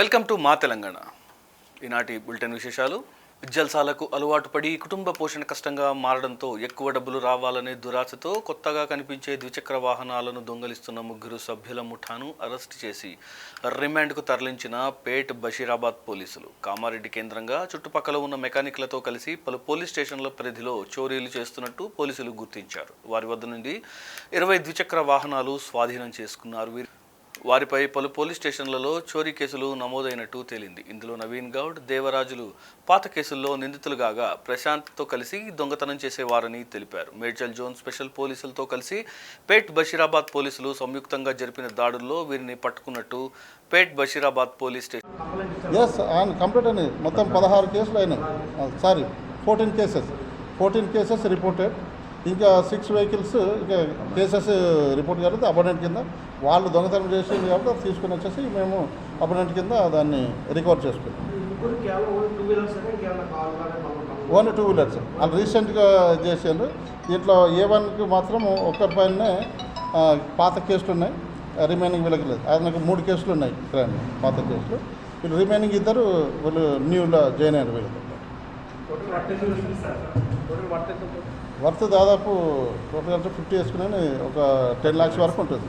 Welcome to మా తెలంగాణ. ఈనాటి bulletin విశేషాలు. జల్సాలకు అలవాటు పడి కుటుంబ పోషణ కష్టంగా మారడంతో ఎక్కువ డబ్బులు రావాలనే దురాశతో కొత్తగా కనిపించే ద్విచక్ర వాహనాలను దొంగలిస్తున్న 3 సభ్యుల ముఠాను అరెస్ట్ చేసి రిమాండ్కు తరలించిన పేట్ బషీరాబాద్ పోలీసులు. కామారెడ్డి కేంద్రంగా చుట్టుపక్కల ఉన్న మెకానిక్లతో కలిసి పలు పోలీస్ స్టేషన్ల పరిధిలో చోరీలు చేస్తున్నట్టు పోలీసులు గుర్తించారు. వారి వద్ద నుండి 20 ద్విచక్ర వాహనాలు స్వాధీనం చేసుకున్నారు. వారిపై పలు పోలీస్ స్టేషన్లలో చోరీ కేసులు నమోదైనట్టు తేలింది. ఇందులో నవీన్ గౌడ్, దేవరాజులు పాత కేసుల్లో నిందితులు కాగా ప్రశాంత్తో కలిసి దొంగతనం చేసేవారని తెలిపారు. మేడ్చల్ జోన్ స్పెషల్ పోలీసులతో కలిసి పేట్ బషీరాబాద్ పోలీసులు సంయుక్తంగా జరిపిన దాడుల్లో వీరిని పట్టుకున్నట్టు పేట్ బషీరాబాద్ పోలీస్ స్టేషన్ కంప్లీట్ అయినాయి. మొత్తం 16 కేసులు అయినాయి. 14 కేసెస్ రిపోర్టెడ్. ఇంకా 6 వెహికల్స్ ఇంకా కేసెస్ రిపోర్ట్ జరిగితే అబడెంట్ కింద వాళ్ళు దొంగతనం చేసింది కాబట్టి తీసుకుని వచ్చేసి మేము అబడెంట్ కింద దాన్ని రికవర్ చేసుకున్నాం. ఓన్లీ 2 వీలర్స్ వాళ్ళు రీసెంట్గా చేసారు. దీంట్లో A1కి మాత్రం ఒక్కరిపైనే పాత కేసులు ఉన్నాయి, రిమైనింగ్ వీళ్ళకి లేదు. ఆయనకు 3 కేసులు ఉన్నాయి క్రైమ్, పాత కేసులు. వీళ్ళు రిమైనింగ్ 2 వీళ్ళు న్యూలో జాయిన్ అయ్యారు. వీళ్ళకి వర్త్ దాదాపు టోటల్ 50 వేసుకుని ఒక 10 lakhs వరకు ఉంటుంది.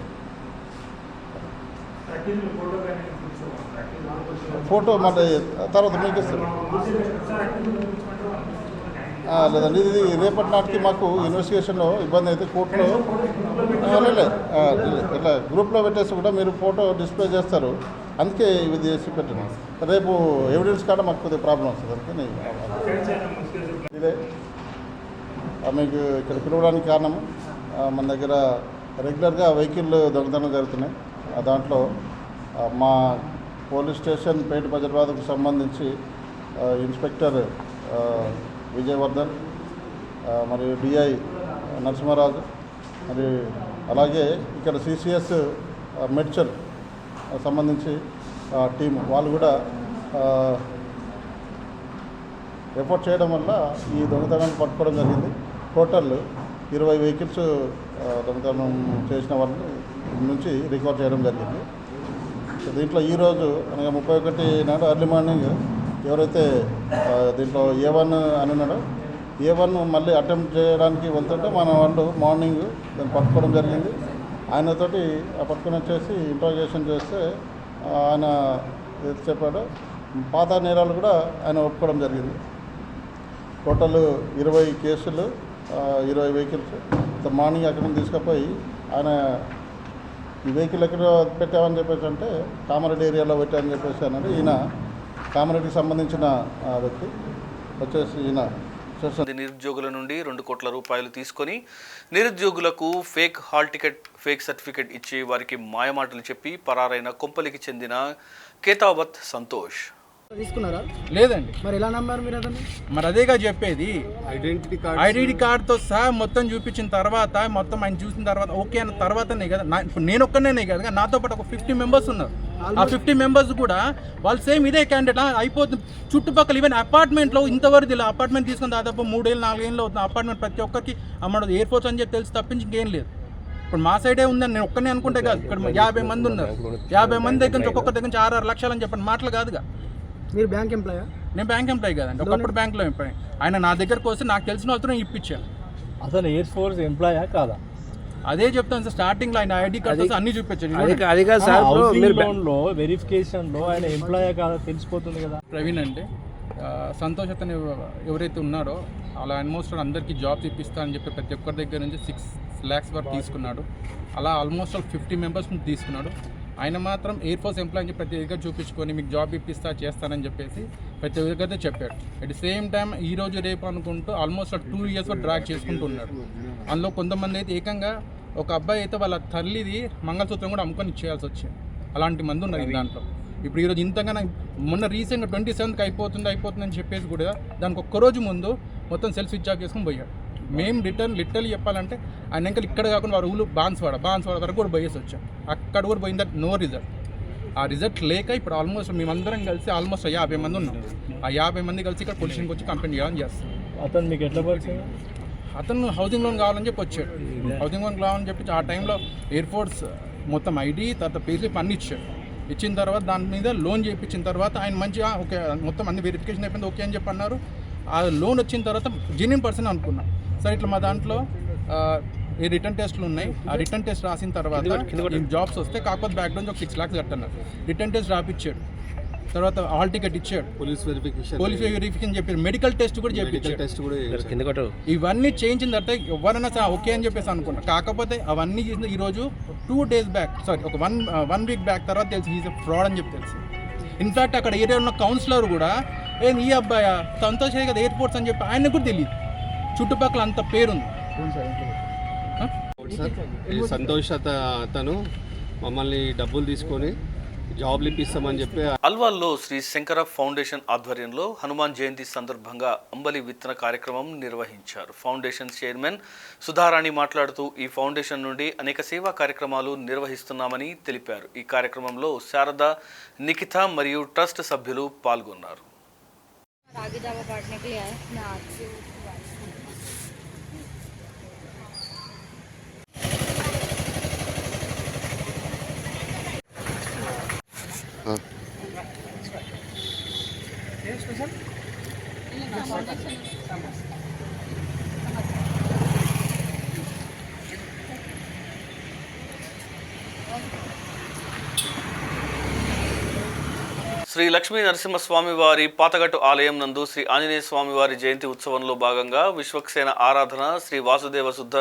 ఫోటో మళ్ళీ తర్వాత మీకు ఇస్తారు లేదండి. ఇది రేపటి నాటికి మాకు ఇన్వెస్టిగేషన్లో ఇబ్బంది అయితే కోర్టులో ఇట్లా గ్రూప్లో పెట్టేసి కూడా మీరు ఫోటో డిస్ప్లే చేస్తారు. అందుకే ఇది చేసి పెట్టినాం. రేపు ఎవిడెన్స్ కాడ మాకు కొద్దిగా ప్రాబ్లం వస్తుంది. అందుకని ఇదే మీకు ఇక్కడ పిలవడానికి కారణము మన దగ్గర రెగ్యులర్గా వెహికల్ దొంగతనం జరుగుతున్నాయి. దాంట్లో మా పోలీస్ స్టేషన్ పేట బజర్వాదకు సంబంధించి ఇన్స్పెక్టర్ విజయవర్ధన్ మరియు DI నరసింహరాజు మరి అలాగే ఇక్కడ CCS మెడ్చల్ సంబంధించి టీం వాళ్ళు కూడా ఎఫర్ట్ చేయడం వల్ల ఈ దొంగతనాన్ని పట్టుకోవడం జరిగింది. టోటల్ 20 వెహికల్స్ దొంగతనం చేసిన వాళ్ళ నుంచి రికవర్ చేయడం జరిగింది. దీంట్లో ఈరోజు అనగా 31 నాడు ఎర్లీ మార్నింగ్ ఎవరైతే దీంట్లో A1 అని ఉన్నాడో A1 మళ్ళీ అటెంప్ట్ చేయడానికి వెళ్తుంటే మన వాళ్ళు మార్నింగ్ దాన్ని పట్టుకోవడం జరిగింది. ఆయనతోటి పట్టుకుని వచ్చేసి ఇంట్రాగేషన్ చేస్తే ఆయన ఏది చెప్పాడో పాత నేరాలు కూడా ఆయన ఒప్పుకోవడం జరిగింది. టోటల్ 20 కేసులు, 20 వెహికల్స్. మార్నింగ్ అక్కడ నుంచి తీసుకుపోయి ఆయన ఈ వెహికల్ ఎక్కడ పెట్టామని చెప్పేసి అంటే కామారెడ్డి ఏరియాలో పెట్టామని చెప్పేసి అన్నాడు. ఈయన కామారెడ్డికి సంబంధించిన వ్యక్తి వచ్చేసి ఈయన నిరుద్యోగుల నుండి 2 కోట్ల రూపాయలు తీసుకొని నిరుద్యోగులకు fake hall ticket, fake certificate ఇచ్చి వారికి మాయమాటలు చెప్పి పరారైన కొంపలికి చెందిన కేతావత్ సంతోష్. తీసుకున్నారా? లేదండి. మరి ఎలా నమ్మారు మీరు అతన్ని? మరి అదేగా చెప్పేది. ఐడెంటిటీ కార్డ్తో సహా మొత్తం చూపించిన తర్వాత, మొత్తం ఆయన చూసిన తర్వాత ఓకే అన్న తర్వాతనే కదా ఇప్పుడు నేను ఒక్కనే కదా, నాతో పాటు ఒక 50 మెంబర్స్ ఉన్నారు. ఆ 50 మెంబర్స్ కూడా వాళ్ళు సేమ్ ఇదే క్యాండిడేట్ అయిపోతుంది. చుట్టుపక్కల ఈవెన్ అపార్ట్మెంట్లో ఇంతవరకు ఇలా అపార్ట్మెంట్ తీసుకుని దాదాపు 3 ఏళ్ళు 4 ఏళ్ళు అవుతుంది. అపార్ట్మెంట్ ప్రతి ఒక్కరికి అమ్మడు ఎయిర్ ఫోర్స్ అని చెప్పి తెలిసి తప్పించి ఇంకేం లేదు. ఇప్పుడు మా సైడే ఉందని నేను ఒక్కనే అనుకుంటే కాదు, ఇక్కడ 50 మంది ఉన్నారు. 50 మంది దగ్గర నుంచి ఒక్కొక్కరి దగ్గర నుంచి 6 లక్షలు అని చెప్పండి మాటలు కాదుగా. మీరు బ్యాంక్ ఎంప్లాయా? నేను బ్యాంక్ ఎంప్లాయీ కదండి, ఒకప్పుడు బ్యాంక్లో ఎంప్లాయీ. ఆయన నా దగ్గరకు వస్తే నాకు తెలిసిన వాళ్ళతో ఇప్పించాను. అసలు ఎయిర్ ఫోర్స్ ఎంప్లాయా కాదా? అదే చెప్తాను సార్, స్టార్టింగ్ లో ఆయన ఐడి కార్డ్స్ అన్ని చూపించాను. లోన్లో వెరిఫికేషన్లో ఆయన ఎంప్లాయా కాదా తెలిసిపోతుంది కదా. ప్రవీణ్ అంటే సంతోష్ అతను ఎవరైతే ఉన్నారో అలా ఆల్మోస్ట్ అందరికీ జాబ్స్ ఇప్పిస్తా అని చెప్పి ప్రతి ఒక్కరి దగ్గర నుంచి 6 lakhs వరకు తీసుకున్నాడు. అలా ఆల్మోస్ట్ 50 మెంబర్స్ నుంచి తీసుకున్నాడు. ఆయన మాత్రం ఎయిర్ ఫోర్స్ ఎంప్లాయ్ అని ప్రతి దగ్గర చూపించుకొని మీకు జాబ్ ఇప్పిస్తా చేస్తానని చెప్పేసి ప్రతి దగ్గర చెప్పాడు. అట్ ది సేమ్ టైం ఈ రోజు రేపు అనుకుంటూ ఆల్మోస్ట్ 2 years వరకు డ్రాగ్ చేసుకుంటూ ఉన్నాడు. అందులో కొంతమంది అయితే ఏకంగా ఒక అబ్బాయి అయితే వాళ్ళ తల్లిది మంగళసూత్రం కూడా అమ్ముకొని ఇచ్చేయాల్సి వచ్చింది. అలాంటి మంది ఉన్నారు దాంట్లో. ఇప్పుడు ఈరోజు ఇంతగానో మొన్న రీసెంట్గా 27th అయిపోతుందని చెప్పేసి కూడా దానికి ఒక్కరోజు ముందు మొత్తం సెల్ఫ్ స్విచ్ ఆఫ్ చేసుకుని పోయాడు. మేము లిటరల్లీ చెప్పాలంటే ఆయన ఇంకా ఇక్కడ కాకుండా వారు ఊళ్ళు బాన్స్వాడ వరకు కూడా పోయేసి వచ్చాం. అక్కడ కూడా పోయిందా నో రిజల్ట్. ఆ రిజల్ట్ లేక ఇప్పుడు ఆల్మోస్ట్ మేమందరం కలిసి ఆల్మోస్ట్ 50 మంది ఉన్నాం. ఆ 50 మంది కలిసి ఇక్కడ పొల్యూషన్కి వచ్చి కంప్లైంట్ చేయాలని చేస్తాం. అతను మీకు ఎట్లా పరిచయం? అతను హౌసింగ్ లోన్ కావాలని చెప్పి వచ్చాడు. హౌసింగ్ లోన్ కావాలని చెప్పి ఆ టైంలో ఎయిర్ ఫోర్స్ మొత్తం ఐడి తర్వాత పేస్లిప్ అన్ని ఇచ్చాడు. ఇచ్చిన తర్వాత దాని మీద లోన్ చేయించిన తర్వాత ఆయన మంచిగా ఓకే మొత్తం అన్ని వెరిఫికేషన్ అయిపోయింది ఓకే అని చెప్పి అన్నారు. ఆ లోన్ వచ్చిన తర్వాత జెన్యూన్ పర్సన్ అనుకున్నాం. సరే ఇట్లా మా దాంట్లో ఈ రిటర్న్ టెస్ట్లు ఉన్నాయి. ఆ రిటర్న్ టెస్ట్ రాసిన తర్వాత జాబ్స్ వస్తే కాకపోతే బ్యాక్గ్రౌండ్ ఒక 6 lakhs కట్టన్నారు. రిటర్న్ టెస్ట్ రాపిచ్చాడు, తర్వాత హాల్ టికెట్ ఇచ్చాడు, పోలీస్ వెరిఫికేషన్ చెప్పారు, మెడికల్ టెస్ట్ కూడా చేయించాడు. ఇవన్నీ చేయించిన తర్వాత ఎవరైనా ఓకే అని చెప్పేసి అనుకున్నా. కాకపోతే అవన్నీ చేసిన ఈరోజు 2 days బ్యాక్ ఒక వన్ వీక్ బ్యాక్ తర్వాత తెలిసి ఈజ్ ఫ్రాడ్ అని చెప్పి తెలిసి. ఇన్ఫ్యాక్ట్ అక్కడ ఏరియా ఉన్న కౌన్సిలర్ కూడా ఈ అబ్బాయి సంతోష్ కదా ఎయిర్పోర్ట్స్ అని చెప్పి ఆయనకు కూడా తెలియదు. చుట్టుపక్కల అంత పేరుంది. ఈ సంతోష్ అతను మమ్మల్ని డబ్బులు తీసుకొని జాబ్లు ఇప్పిస్తామని చెప్పి అల్వాల్లో శ్రీ శంకర ఫౌండేషన్ ఆధ్వర్యంలో హనుమాన్ జయంతి సందర్భంగా అంబలి విత్తన కార్యక్రమం నిర్వహించారు. ఫౌండేషన్ చైర్మన్ సుధారాణి మాట్లాడుతూ ఈ ఫౌండేషన్ నుండి అనేక సేవా కార్యక్రమాలు నిర్వహిస్తున్నామని తెలిపారు. ఈ కార్యక్రమంలో శారద, నిఖిత మరియు ట్రస్ట్ సభ్యులు పాల్గొన్నారు. శ్రీ లక్ష్మీ నరసింహస్వామి వారి పాతగట్టు ఆలయం నందు శ్రీ ఆంజనేయ స్వామి వారి జయంతి ఉత్సవంలో భాగంగా విశ్వక్సేన ఆరాధన, శ్రీ వాసుదేవ శుద్ధ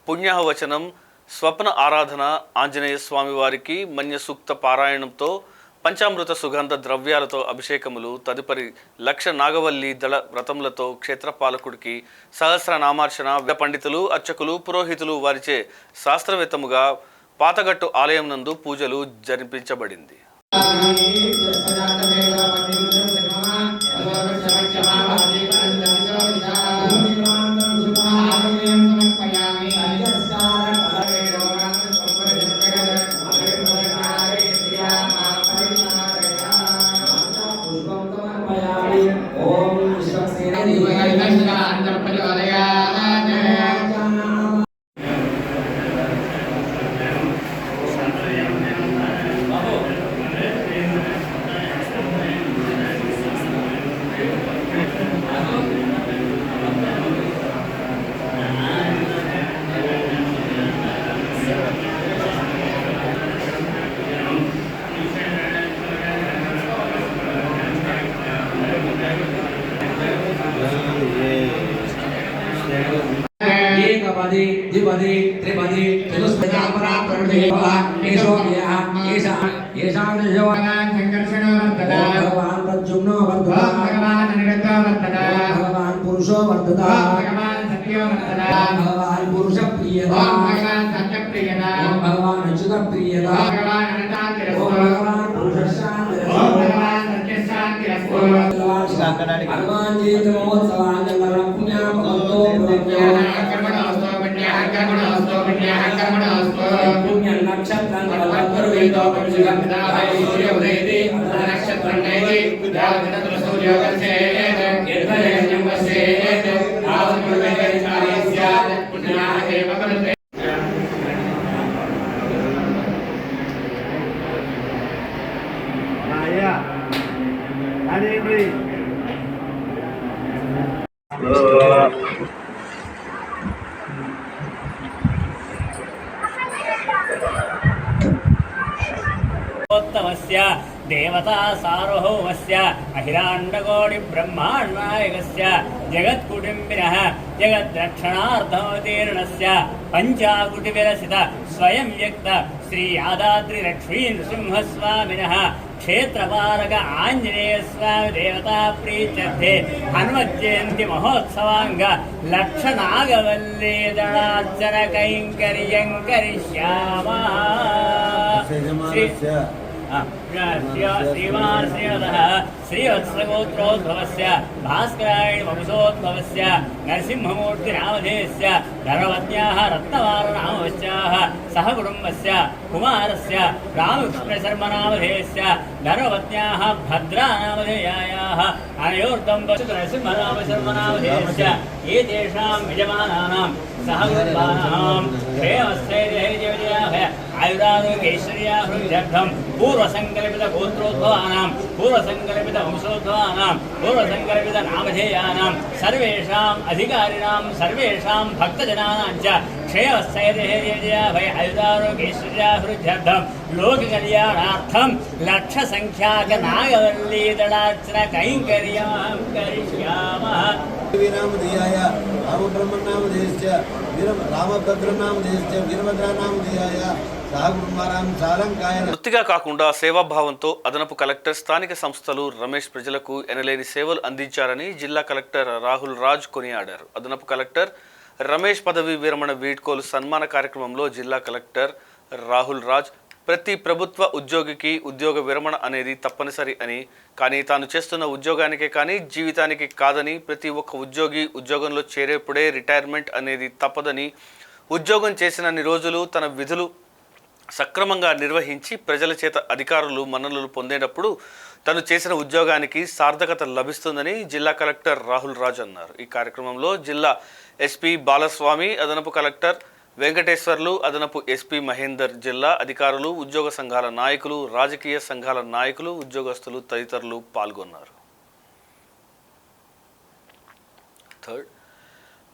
పుణ్యవచనం, స్వప్న ఆరాధన, ఆంజనేయ స్వామి వారికి మన్య సూక్త పారాయణంతో పంచామృత సుగంధ ద్రవ్యాలతో అభిషేకములు, తదుపరి 1,00,000 నాగవల్లి దళ వ్రతములతో క్షేత్రపాలకుడికి సహస్రనామార్చన, పండితులు, అర్చకులు, పురోహితులు వారిచే శాస్త్రవేత్తముగా పాతగట్టు ఆలయం నందు పూజలు జరిపించబడింది. द्विपदी त्रिपदी भगवान प्रद्युम्नो वर्धता भगवान पुरुषो वर्धता भगवान पुरुष प्रियता भगवान अच्युत प्रियता भगवान पुरुष हनुमान जयंती महोत्सवांग पुण्य नक्षत्र देवता सार्वभौमस्य अखिलाण्डकोटि ब्रह्माण्डनायकस्य जगत्कुटुम्बिनः जगद्रक्षणार्थमवतीर्णस्य पञ्चाकुटिविलसित स्वयं व्यक्त श्री यादाद्रि लक्ष्मी नृसिंहस्वामिनः क्षेत्रपालक आंजनेय स्वामी देवता प्रीत्यर्थे हनुमज्जयंती महोत्सवांग 1,00,000 नागवल्ली दलार्चन कैंकर्यं करिष्यामः। श्रीमान श्रीमदः श्रीवत्सगोत्रोद्भवस्य भास्करायण वंशोद्भवस्य नरसिंहमूर्तिनामधेयस्य धर्मपत्न्याः रत्नवारनामवश्याः सहकुटुम्बस्य कुमारस्य रामकृष्णशर्मनामधेयस्य धर्मपत्न्याः भद्रानामधेयायाः अनयोर्दम्पतिः नरसिंहनामशर्मनामधेयस्य एतेषां यजमानानां सहकुटुम्बानां श्रेयस्यैर्यैर्यविजयाः आयुरारोग्यैश्वर्याभिवृद्ध्यर्थं पूर्वसङ्कल्पितगोत्रोद्भवानां पूर्वसङ्कल्पितवंशोद्भवानां पूर्वसङ्कल्पितनामधेयानां सर्वेषाम् अधिकारिणां सर्वेषां भक्तजनानां च क्षेमस्थैर्यभय आयुरारोग्यैश्वर्याभिवृद्ध्यर्थं लोककल्याणार्थं लक्षसङ्ख्याकनागवल्लीदलार्चन कैङ्कर्यं करिष्यामः। नामधेयाय रामब्रह्मन्नामधेयश्च रामभद्रन्नामधेयश्च वीरभद्रनामधेयाय సహకుటుంబానాం సాలంకాయ. వృత్తిగా కాకుండా సేవాభావంతో అదనపు కలెక్టర్ స్థానిక సంస్థలు రమేష్ ప్రజలకు ఎనలేని సేవలు అందించారని జిల్లా కలెక్టర్ రాహుల్ రాజ్ కొనియాడారు. అదనపు కలెక్టర్ రమేష్ పదవి విరమణ వీడ్కోలు సన్మాన కార్యక్రమంలో జిల్లా కలెక్టర్ రాహుల్ రాజ్ ప్రతి ప్రభుత్వ ఉద్యోగికి ఉద్యోగ విరమణ అనేది తప్పనిసరి అని, కానీ తాను చేస్తున్న ఉద్యోగానికే కానీ జీవితానికి కాదని, ప్రతి ఒక్క ఉద్యోగి ఉద్యోగంలో చేరేప్పుడే రిటైర్మెంట్ అనేది తప్పదని, ఉద్యోగం చేసినన్ని రోజులు తన విధులు సక్రమంగా నిర్వహించి ప్రజల చేత అధికారులు మన్ననలు పొందేటప్పుడు తను చేసిన ఉద్యోగానికి సార్థకత లభిస్తుందని జిల్లా కలెక్టర్ రాహుల్ రాజ్ అన్నారు. ఈ కార్యక్రమంలో జిల్లా ఎస్పీ బాలస్వామి, అదనపు కలెక్టర్ వెంకటేశ్వర్లు, అదనపు ఎస్పీ మహేందర్, జిల్లా అధికారులు, ఉద్యోగ సంఘాల నాయకులు, రాజకీయ సంఘాల నాయకులు, ఉద్యోగస్తులు తదితరులు పాల్గొన్నారు.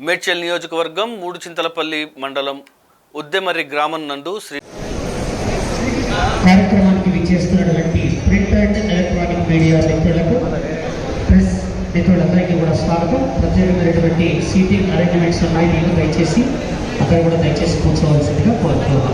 మేడ్చల్ నియోజకవర్గం మూడుచింతలపల్లి మండలం ఉద్దెమర్రి గ్రామం నందు కార్యక్రమానికి విచ్చేస్తున్నటువంటి ప్రింట్ అండ్ ఎలక్ట్రానిక్ మీడియా మిత్రులకు, ప్రెస్ మిత్రులందరికీ కూడా స్వాగతం. ప్రత్యేకమైనటువంటి సీటింగ్ అరేంజ్మెంట్స్ ఉన్నాయి, మీరు దయచేసి అక్కడ కూడా దయచేసి కూర్చోవలసిందిగా కోరుతున్నాను.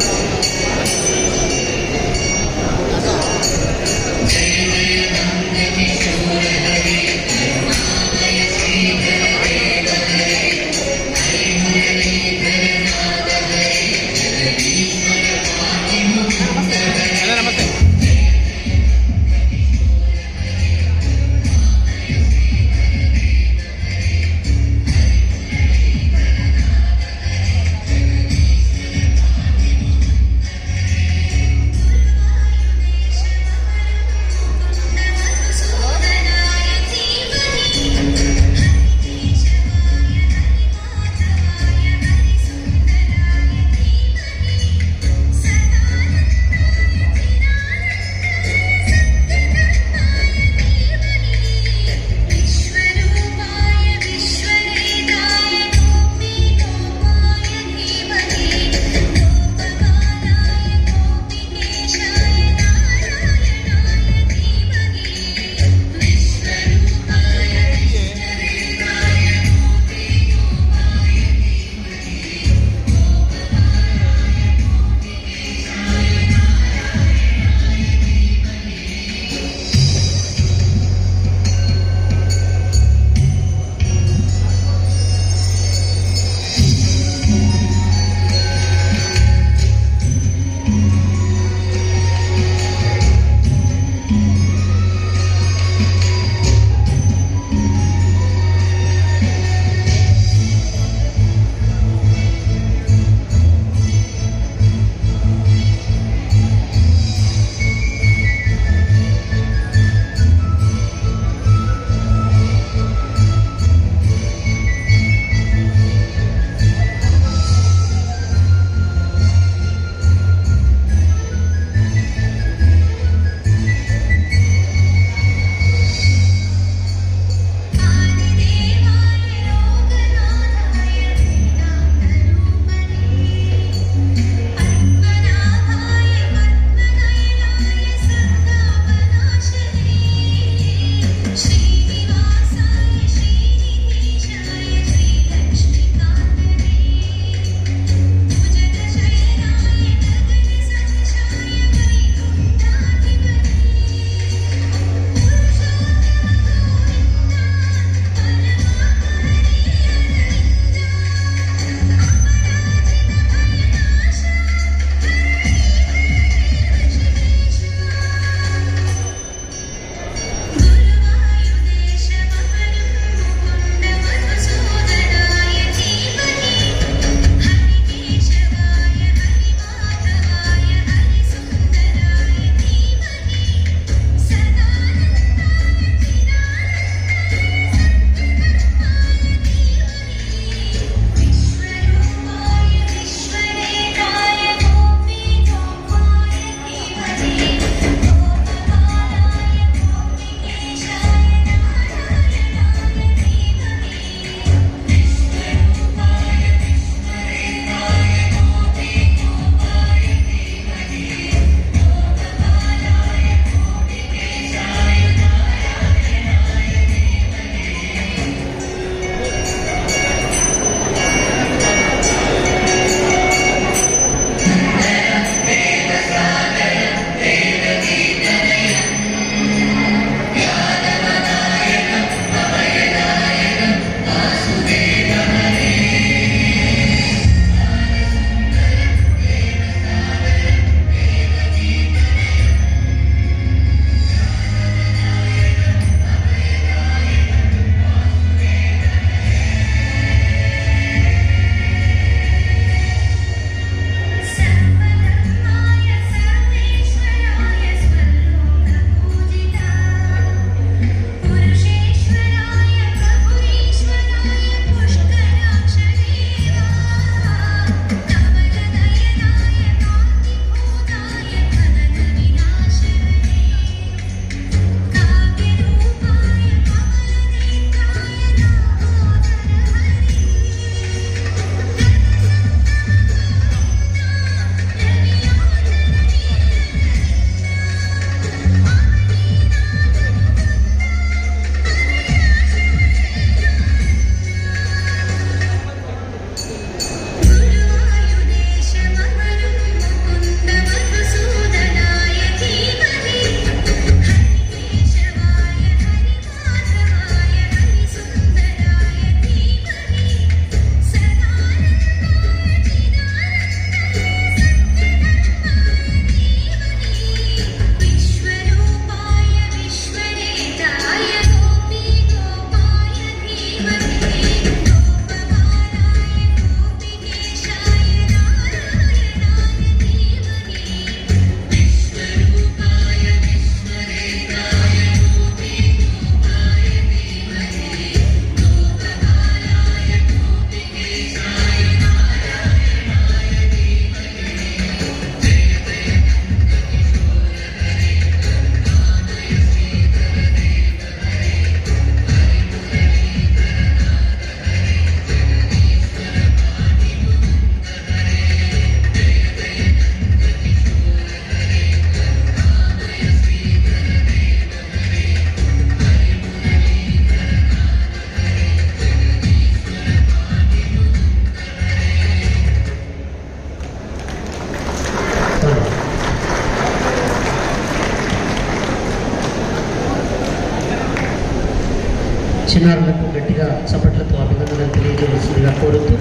చిన్నారులకు గట్టిగా చప్పట్లతో అభినందనలు తెలియజేయవలసిందిగా కోరుతూ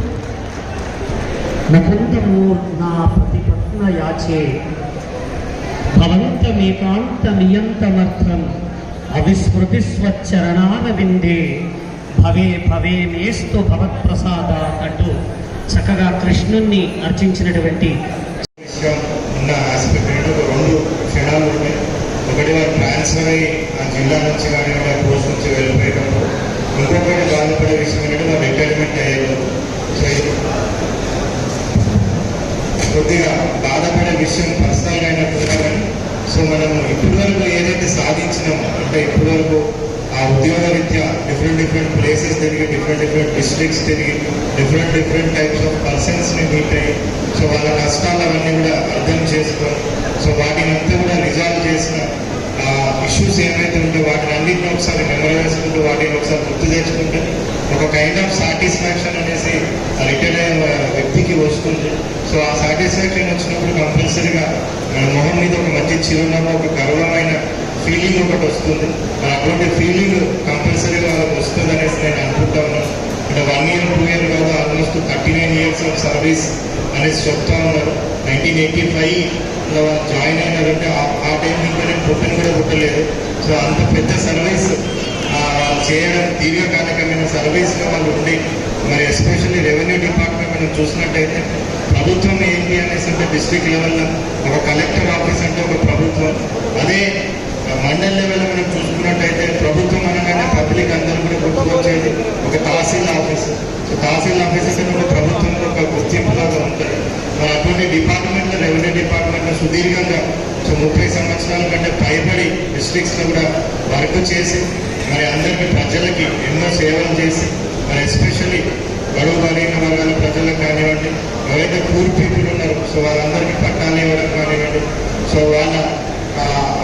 ముకుందము నా ప్రతిపత్న యాచే భవంతమేకాంతమియంతమర్థం అవిస్మృతి స్వచ్చరణాన విందే భవే భవే మేస్తు భవత్ప్రసాద అంటూ చక్కగా కృష్ణుణ్ణి అర్చించినటువంటి ఉన్న ఆస్పెక్ట్ ఏంటో రెండు క్షణాలు ఉన్నాయి. ఒకటి వారు ట్రాన్స్ఫర్ అయ్యి ఆ జిల్లా నుంచి కానీ వాళ్ళ పోస్ట్ నుంచి వెళ్ళిపోయేటప్పుడు, ఇంకొకటి బాధపడే విషయం ఏంటంటే వారు రిటైర్మెంట్ అయ్యారు. సో కొద్దిగా బాధపడే విషయం పర్సనల్గా అయినట్టుగా కానీ సో మనం ఇప్పటి వరకు ఏదైతే సాధించినామో అంటే ఇప్పటి వరకు ఆ ఉద్యోగ రీత్యా డిఫరెంట్ ప్లేసెస్ తిరిగి డిఫరెంట్ డిస్ట్రిక్ట్స్ తిరిగి డిఫరెంట్ టైప్స్ ఆఫ్ పర్సన్స్ని మీట్ అయ్యి సో వాళ్ళ కష్టాలు అవన్నీ కూడా అర్థం చేసుకొని సో వాటిని అంతా కూడా రిజాల్వ్ చేసిన ఇష్యూస్ ఏమైతే ఉంటే వాటిని అన్నింటినీ ఒకసారి మెమరీ చేసుకుంటూ వాటిని ఒకసారి గుర్తు తెచ్చుకుంటే ఒక కైండ్ ఆఫ్ సాటిస్ఫాక్షన్ అనేసి రిటైర్ అయిన వ్యక్తికి వస్తుంది. సో ఆ సాటిస్ఫాక్షన్ వచ్చినప్పుడు కంపల్సరీగా మన మొహం మీద ఒక మంచి చిరునవ్వు, ఒక గర్వమైన ఫీలింగ్ ఒకటి వస్తుంది. మరి అటువంటి ఫీలింగ్ కంపల్సరీగా వాళ్ళకి వస్తుంది అనేసి నేను అనుకుంటా ఉన్నాను. అంటే 1 year 2 year కాదు, ఆల్మోస్ట్ 39 years ఆఫ్ సర్వీస్ అనేసి చెప్తా ఉన్నారు. 1985లో వాళ్ళు జాయిన్ అయినారంటే ఆ టైం ఇంకా నేను పుట్టిన కూడా పుట్టలేదు. సో అంత పెద్ద సర్వీస్ వాళ్ళు చేయడం, దీర్ఘకాలికమైన సర్వీస్లో వాళ్ళు ఉండి మరి ఎస్పెషల్లీ రెవెన్యూ డిపార్ట్మెంట్ మనం చూసినట్టయితే ప్రభుత్వం ఏంటి అనేసి అంటే డిస్ట్రిక్ట్ లెవెల్లో ఒక కలెక్టర్ ఆఫీస్ అంటే ఒక ప్రభుత్వం, అదే మండల్ లెవెల్లో మనం చూసుకున్నట్టయితే ప్రభుత్వం అనగానే పబ్లిక్ అందరూ కూడా గుర్తుకొచ్చేది ఒక tehsil office. So tehsil office అంటే కూడా ప్రభుత్వంలో ఒక గుర్తింపులాగా ఉంటుంది. మరి అటువంటి డిపార్ట్మెంట్లో రెవెన్యూ డిపార్ట్మెంట్లో సుదీర్ఘంగా సో 30 సంవత్సరాల కంటే పైబడి డిస్ట్రిక్ట్స్లో కూడా వర్క్ చేసి మరి అందరికీ ప్రజలకి ఎన్నో సేవలు చేసి మరి ఎస్పెషల్లీ బడుగు బలహీన వర్గాల ప్రజలకు కానివ్వండి, ఎవరైతే పూర్ పీపుల్ ఉన్నారో సో వాళ్ళందరికీ పట్టాలు ఇవ్వడం కానివ్వండి, సో వాళ్ళ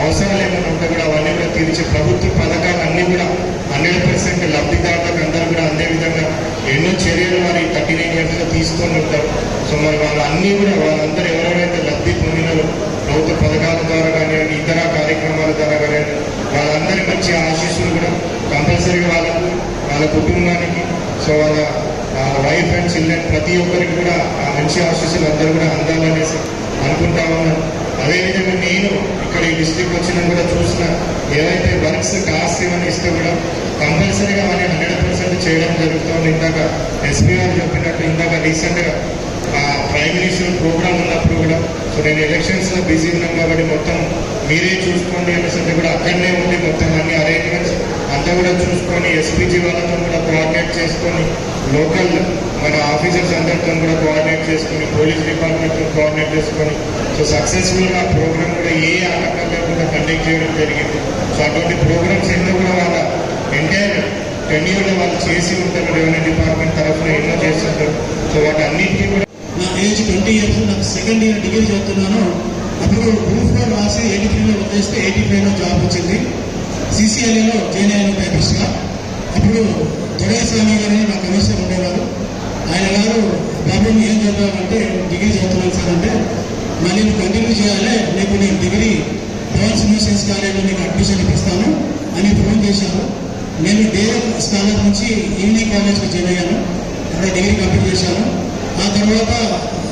అవసరాలు ఏమైనా ఉంటే కూడా అవన్నీ కూడా తీర్చి ప్రభుత్వ పథకాలు అన్నీ కూడా 100% లబ్ధిదారులకు అందరూ కూడా అందే విధంగా ఎన్నో చర్యలు వారి 39 yearsలో తీసుకొని ఉంటారు. సో మరి వాళ్ళన్నీ కూడా వాళ్ళందరూ ఎవరెవరైతే లబ్ధి పొందినారో ప్రభుత్వ పథకాల ద్వారా కానివ్వండి, ఇతర కార్యక్రమాల ద్వారా కానివ్వండి, వాళ్ళందరి మంచి ఆశీస్సులు కూడా కంపల్సరీగా వాళ్ళకు, వాళ్ళ కుటుంబానికి, సో వాళ్ళ వైఫ్ అండ్ చిల్డ్రన్ ప్రతి ఒక్కరికి కూడా ఆ మంచి ఆశీస్సులు అందరూ కూడా అందాలనేసి అనుకుంటా ఉన్నాను. అదేవిధంగా నేను ఇక్కడ ఈ డిస్ట్రిక్ట్ వచ్చినా కూడా చూసిన ఏవైతే వర్క్స్ కాస్ట్ ఏమైనా ఇస్తే కూడా కంపల్సరీగా వాళ్ళని 100% చేయడం జరుగుతుంది. ఇందాక ఎస్పీ గారు చెప్పినట్టు ఇందాక రీసెంట్గా ప్రైమ్ మినిస్టర్ ప్రోగ్రామ్ ఉన్నప్పుడు కూడా సో నేను ఎలక్షన్స్లో బిజీ ఉన్నాను కాబట్టి మొత్తం మీరే చూసుకోండి అనేసి కూడా అక్కడనే ఉండి మొత్తం అన్ని అరేంజ్మెంట్స్ అంతా కూడా చూసుకొని ఎస్పీజీ వాళ్ళతో కూడా కోఆర్డినేట్ చేసుకొని లోకల్ మన ఆఫీసర్స్ అందరితో కూడా కోఆర్డినేట్ చేసుకొని పోలీస్ డిపార్ట్మెంట్తో కోఆర్డినేట్ చేసుకొని సో సక్సెస్ఫుల్గా ఆ ప్రోగ్రామ్ కూడా ఏ ఆటంకం లేకుండా కండక్ట్ చేయడం జరిగింది. సో అటువంటి ప్రోగ్రామ్స్ ఎన్నో కూడా వాళ్ళ ఎంటైర్ టెన్యూర్లో వాళ్ళు చేసి ఉంటారు, రెవెన్యూ డిపార్ట్మెంట్ తరఫున ఎన్నో చేస్తుంటారు. సో వాటి అన్నింటినీ కూడా నా ఏజ్ 20 years, నాకు 2nd year డిగ్రీ చదువుతున్నాను. అప్పుడు గ్రూప్లో రాసి 83లో వదిలేస్తే 85లో జాబ్ వచ్చింది. CCLAలో జాయిన్ అయ్యాను టైపిస్ట్గా. అప్పుడు దొడేస్వామి గారు నా కమిషనర్ ఉండేవారు. ఆయన గారు బాబు ఏం చదివామంటే డిగ్రీ చదువుతున్నాను సార్ అంటే, మళ్ళీ నువ్వు కంటిన్యూ చేయాలి, నీకు నేను డిగ్రీ భవన్స్ మిషన్స్ కాలేజీలో నీకు అడ్మిషన్ ఇప్పిస్తాను అని ఫోన్ చేశారు. నేను డే స్కాలర్ నుంచి ఈవినింగ్ కాలేజ్కి జాయిన్ అయ్యాను. అక్కడ డిగ్రీ కంప్లీట్ చేశాను. ఆ తర్వాత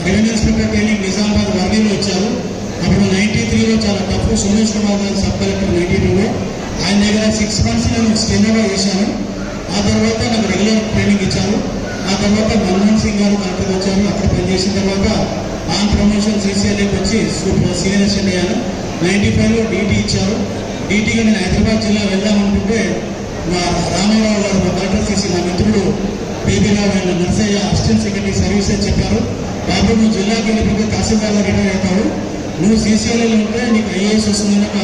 రెవెన్యూ ఇన్స్పెక్టర్ ట్రైనింగ్ నిజామాబాద్ వర్గీలో ఇచ్చారు. అప్పుడు 93లో చాలా టఫ్. సోమేష్ కుమార్ గారు సబ్ కలెక్టర్ 92లో ఆయన దగ్గర 6 months నేను స్టెనోగా చేశాను. ఆ తర్వాత నాకు రెగ్యులర్ ట్రైనింగ్ ఇచ్చారు. ఆ తర్వాత మన్మోహన్ సింగ్ గారు కలెక్టర్ వచ్చారు. అక్కడ పనిచేసిన తర్వాత ఆన్ ప్రమోషన్ CCLAకి వచ్చి సీనియర్ అసిస్టెంట్ అయ్యాను. 95లో DT ఇచ్చారు. DTగా నేను హైదరాబాద్ జిల్లా వెళ్దామనుకుంటే మా రామారావు గారు మా కలెక్టర్ చేసి మా మిత్రుడు బేబీరావు ఆయన నర్సయ్య అసిస్టెంట్ సెక్రటరీ సర్వీసెస్ చెప్పారు, బాబు నువ్వు జిల్లాకి వెళ్ళిపోతే తహసీల్దార్గా రిటైర్ అవుతావు, నువ్వు CCLAలో ఉంటే నీకు IAS వస్తుందన్నాక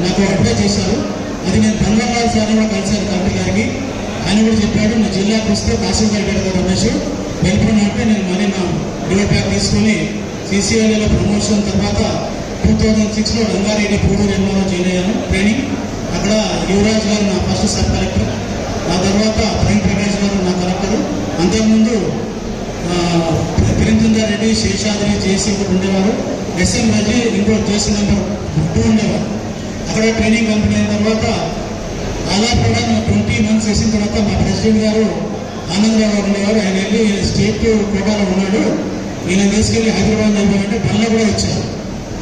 నాకు అడ్వైజ్ చేశారు. అది నేను ధన్యవాదాలు సార్ కూడా కలిశాను కలెక్టర్ గారికి. ఆయన కూడా చెప్పాడు నువ్వు జిల్లాకు వస్తే తహసీల్దార్ పెడతావు రమేష్ వెళ్ళిపోయినా అంటే నేను మళ్ళీ నా రివర్ బ్యాక్ తీసుకొని CCLAలో ప్రమోషన్ తర్వాత 2006లో రంగారెడ్డి పూడూరు ఎన్నో జాయిన్ అయ్యాను ట్రైనింగ్. అక్కడ యువరాజ్ గారు నా ఫస్ట్ సబ్ కలెక్టర్. ఆ తర్వాత ప్రైమ్ ప్రకాష్ గారు నా కలెక్టరు. అంతకుముందు ప్రేమచంద్ర రెడ్డి, శేషాద్రి, జేసీ ఒకటి ఉండేవారు. SM రజీ ఇంకో జేసీ నెంబర్ 2 ఉండేవారు. అక్కడ ట్రైనింగ్ కంపెనీ అయిన తర్వాత దాదాపుగా 20 months వేసిన తర్వాత మా ప్రెసిడెంట్ గారు ఆనందరావు గారు ఉండేవారు. ఆయన వెళ్ళి స్టేట్ కోటాలో ఉన్నాడు, ఈయన తీసుకెళ్ళి హైదరాబాద్ వెళ్ళాలంటే బండ్ల కూడా ఇచ్చారు.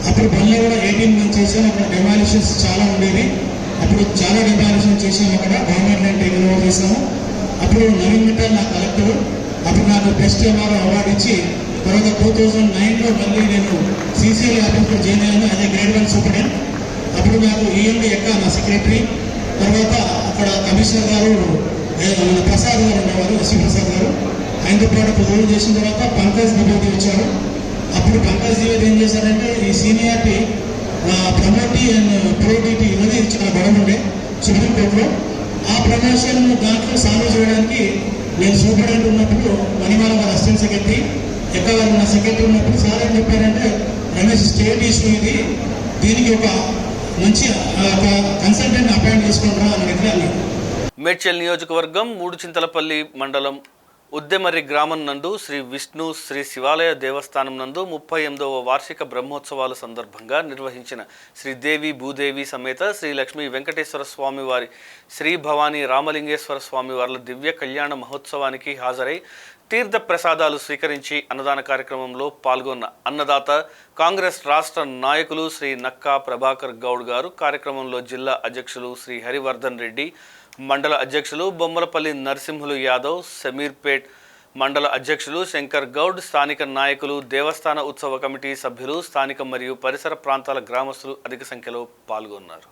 అప్పుడు బండ్ల కూడా 18 months చేశాను. అక్కడ డెమాలిషన్స్ చాలా ఉండేవి. అప్పుడు చాలా డెమాలిషన్ చేసాము. అక్కడ గవర్నమెంట్ ల్యాండ్ టేకన్ ఓవర్ చేసాము. అప్పుడు నవీన్ మిట్టల్ నా కలెక్టర్, అప్పుడు నాకు బెస్ట్ ఎంఆర్ఓ అవార్డు ఇచ్చి తర్వాత 2009లో మళ్ళీ నేను సిసిఎల్ ఆఫీస్లో జాయిన్ అయ్యాను. అదే గ్రేడ్ 1 సూపరింటెండెంట్. అప్పుడు నాకు ఈఎండి ఎక్క నా సెక్రటరీ. తర్వాత అక్కడ కమిషనర్ గారు ప్రసాద్ గారు ఉండేవారు, ఎస్సీ ప్రసాద్ గారు. ఆయనతో పాటు 10 రోజులు చేసిన తర్వాత పంకజ్ ద్వివేది వచ్చారు. అప్పుడు పంకజ్ ద్వివేది ఏం చేశారంటే ఈ సీనియారిటీ ప్రమోటీ అండ్ ప్రోడిటీ అనేది చాలా గొడవ ఉండే సుప్రీంకోర్టులో. ఆ ప్రమోషన్ దాంట్లో సాల్వ్ చేయడానికి నేను సూపరింటెండెంట్ ఉన్నప్పుడు మణిమాల గారు అసిస్టెంట్ సెక్రటరీ, ఎక్కడ నా సెక్రటరీ ఉన్నప్పుడు సార్ ఏం చెప్పారంటే రమేష్ స్టేట్ ఇష్యూ ఇది, దీనికి ఒక మంచి కన్సల్టెంట్ అపాయింట్ చేసుకుంటారా అని అడిగాను. మేడ్చల్ నియోజకవర్గం మూడుచింతలపల్లి మండలం ఉద్దెమర్రి గ్రామం నందు శ్రీ విష్ణు శ్రీ శివాలయ దేవస్థానం నందు 38వ వార్షిక బ్రహ్మోత్సవాల సందర్భంగా నిర్వహించిన శ్రీదేవి భూదేవి సమేత శ్రీ లక్ష్మీ వెంకటేశ్వర స్వామి వారి శ్రీ భవానీ రామలింగేశ్వర స్వామి వార్ల దివ్య కళ్యాణ మహోత్సవానికి హాజరై తీర్థ ప్రసాదాలు స్వీకరించి అన్నదాన కార్యక్రమంలో పాల్గొన్న అన్నదాత కాంగ్రెస్ రాష్ట్ర నాయకులు శ్రీ నక్కా ప్రభాకర్ గౌడ్ గారు, కార్యక్రమంలో జిల్లా అధ్యక్షులు శ్రీ హరివర్ధన్ రెడ్డి, మండల అధ్యక్షులు బొమ్మలపల్లి నరసింహులు యాదవ్, సమీర్పేట్ మండల అధ్యక్షులు శంకర్ గౌడ్, స్థానిక నాయకులు, దేవస్థాన ఉత్సవ కమిటీ సభ్యులు, స్థానిక మరియు పరిసర ప్రాంతాల గ్రామస్తులు అధిక సంఖ్యలో పాల్గొన్నారు.